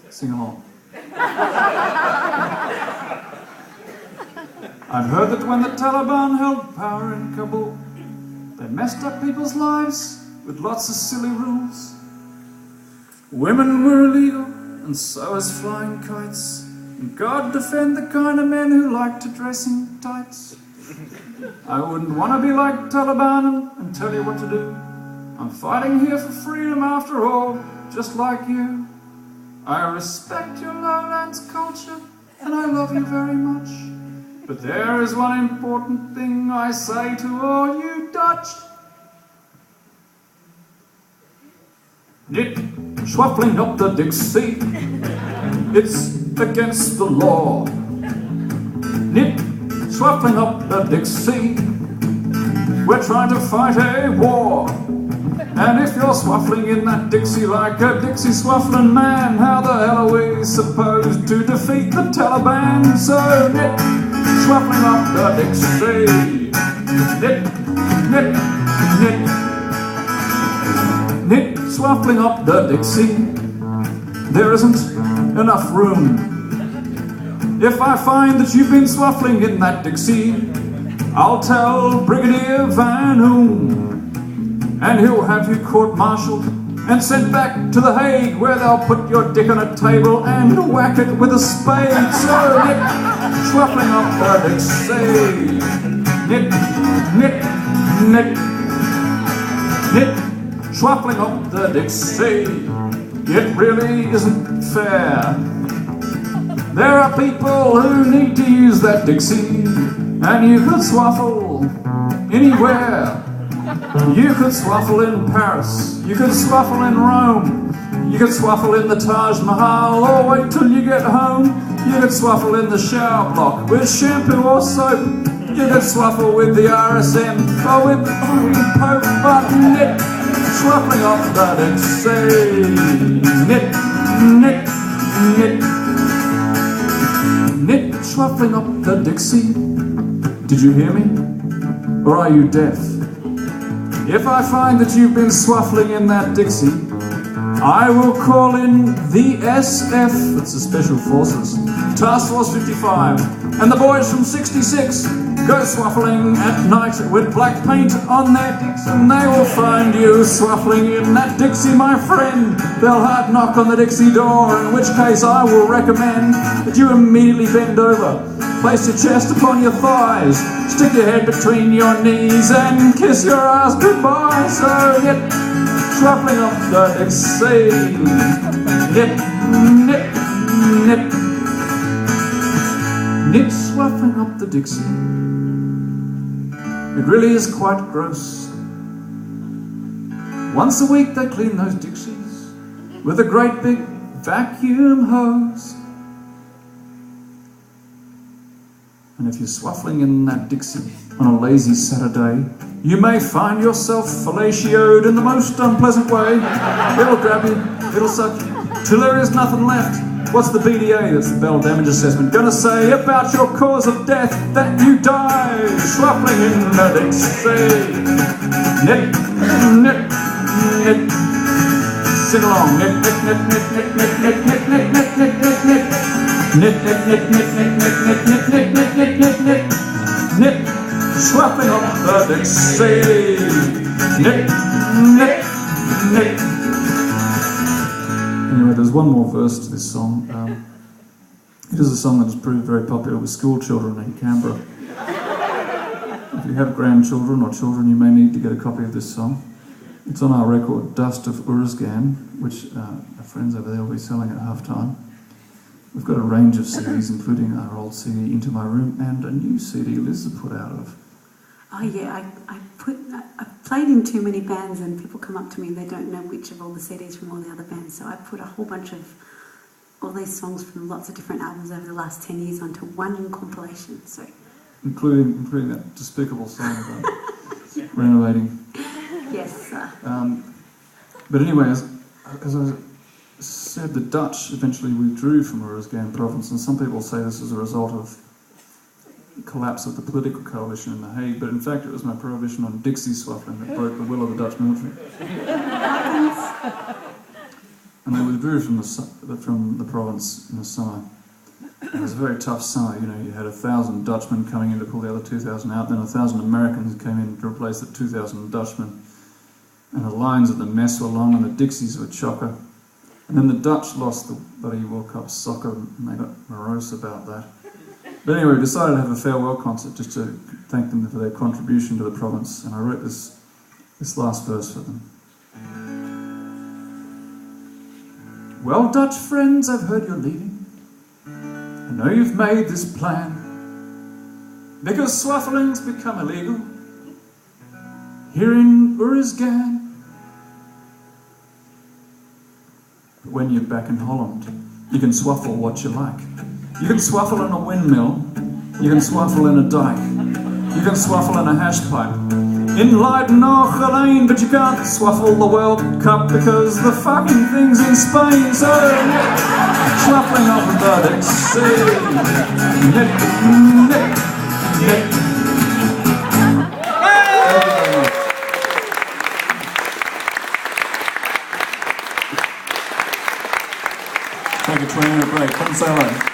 Sing along. I've heard that when the Taliban held power in Kabul, they messed up people's lives with lots of silly rules. Women were illegal, and so is flying kites. And God defend the kind of men who like to dress in tights. I wouldn't want to be like Taliban and tell you what to do. I'm fighting here for freedom after all, just like you. I respect your lowlands culture, and I love you very much. But there is one important thing I say to all you Dutch. Niet swaffling up the Dixi, it's against the law. Niet swaffling up the Dixi, we're trying to fight a war. And if you're swaffling in that Dixi like a Dixi swaffling man, how the hell are we supposed to defeat the Taliban? So Niet swaffling up the Dixi, Niet, Niet, Niet, Niet swaffling up the Dixi. There isn't enough room. If I find that you've been swaffling in that Dixi, I'll tell Brigadier Van Hoon, and he'll have you court-martialed and sent back to The Hague, where they'll put your dick on a table and whack it with a spade. So Niet swaffling up the Dixi, Niet, Niet, Niet, Niet swaffling up the Dixi. It really isn't fair. There are people who need to use that Dixi, and you could swaffle anywhere. You could swaffle in Paris, you could swaffle in Rome, you could swaffle in the Taj Mahal, or wait till you get home. You could swaffle in the shower block with shampoo or soap. You could swaffle with the RSM or with the Pope, but Niet swaffling up the Dixi. Niet, Niet, Niet, Niet swaffling up the Dixi. Did you hear me? Or are you deaf? If I find that you've been swaffling in that Dixi, I will call in the SF, that's the Special Forces, Task Force 55, and the boys from 66 go swaffling at night with black paint on their dicks, and they will find you swaffling in that Dixi, my friend. They'll hard knock on the Dixi door, in which case I will recommend that you immediately bend over, place your chest upon your thighs, stick your head between your knees and kiss your ass goodbye. So Niet swaffling up the Dixi, Niet, Niet, Niet, Niet swaffling up the Dixi. It really is quite gross. Once a week they clean those Dixies with a great big vacuum hose. And if you're swaffling in that Dixi on a lazy Saturday, you may find yourself fellatioed in the most unpleasant way. It'll grab you, it'll suck you, till there is nothing left. What's the BDA, that's the Battle Damage Assessment, gonna say about your cause of death? That you die swaffling in the Dixi. Niet, Niet, Niet. Sing along. Niet, Niet, Niet, Niet, Niet, Niet, Niet, Niet, Niet, Niet, Niet, Niet. Niet, Niet, Niet, Niet, Niet, Niet, Niet, Niet, Niet, Niet, Niet, Niet, Niet. Niet swaffling up the Dixi. Niet, Niet, Niet. Anyway, there's one more verse to this song. It is a song that has proved very popular with school children in Canberra. If you have grandchildren or children, you may need to get a copy of this song. It's on our record, Dust of Uruzgan, which our friends over there will be selling at half-time. We've got a range of CDs, including our old CD, Into My Room, and a new CD Liz has put out of. Oh yeah, I've played in too many bands and people come up to me and they don't know which of all the CDs from all the other bands, so I put a whole bunch of all these songs from lots of different albums over the last 10 years onto one compilation. So including that despicable song about renovating. Yes. But anyway, as I said, the Dutch eventually withdrew from Uruzgan province, and some people say this is a result of collapse of the political coalition in The Hague, but in fact it was my prohibition on Dixi Swaffelen that broke the will of the Dutch military. And they withdrew from the province in the summer. It was a very tough summer, you know, you had 1,000 Dutchmen coming in to pull the other 2,000 out, then 1,000 Americans came in to replace the 2,000 Dutchmen, and the lines at the mess were long and the Dixies were chocker. And then the Dutch lost the bloody World Cup soccer and they got morose about that. But anyway, we decided to have a farewell concert just to thank them for their contribution to the province, and I wrote this last verse for them. Well, Dutch friends, I've heard you're leaving. I know you've made this plan because Swaffeling's become illegal here in Urisgan. But when you're back in Holland, you can swaffle what you like. You can swaffle in a windmill, you can swaffle in a dike, you can swaffle in a hash pipe, in Leiden or Geleen, but you can't swaffle the World Cup because the fucking thing's in Spain, so swaffling off the Dixi. Niet, niet, niet. Take a 20-minute break, come say hello.